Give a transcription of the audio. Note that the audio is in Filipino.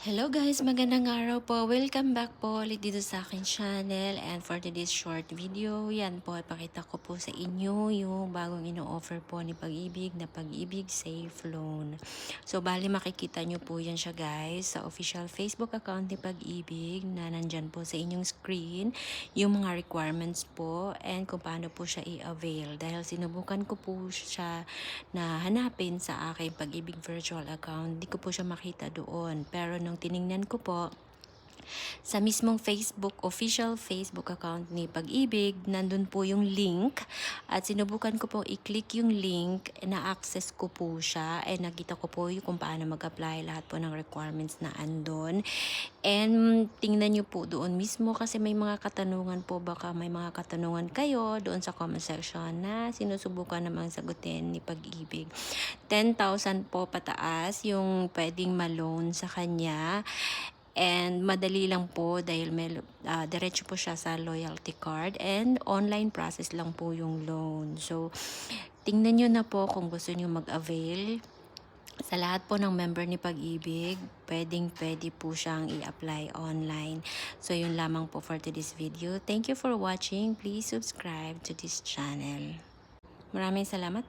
Hello guys, magandang araw po. Welcome back po ulit dito sa akin channel. And for today's short video, yan po, ipakita ko po sa inyo yung bagong ino-offer po ni Pag-ibig na Pag-ibig Safe Loan. So, bali makikita nyo po yan siya guys sa official Facebook account ni Pag-ibig na nandyan po sa inyong screen. Yung mga requirements po and kung paano po siya i-avail. Dahil sinubukan ko po siya na hanapin sa aking Pag-ibig virtual account, di ko po siya makita doon. Pero nung tiningnan ko po sa mismong Facebook, official Facebook account ni Pag-ibig, nandun po yung link at sinubukan ko po i-click yung link, na-access ko po siya and nakita ko po yung kung paano mag-apply lahat po ng requirements na andun. And tingnan nyo po doon mismo kasi may mga katanungan po, baka may mga katanungan kayo doon sa comment section na sinusubukan namang sagutin ni Pag-ibig. 10,000 po pataas yung pwedeng ma-loan sa kanya. And madali lang po dahil may diretso po siya sa loyalty card and online process lang po yung loan. So, tingnan nyo na po kung gusto nyo mag-avail. Sa lahat po ng member ni Pag-ibig, pwede po siyang i-apply online. So, yun lamang po for today's video. Thank you for watching. Please subscribe to this channel. Maraming salamat.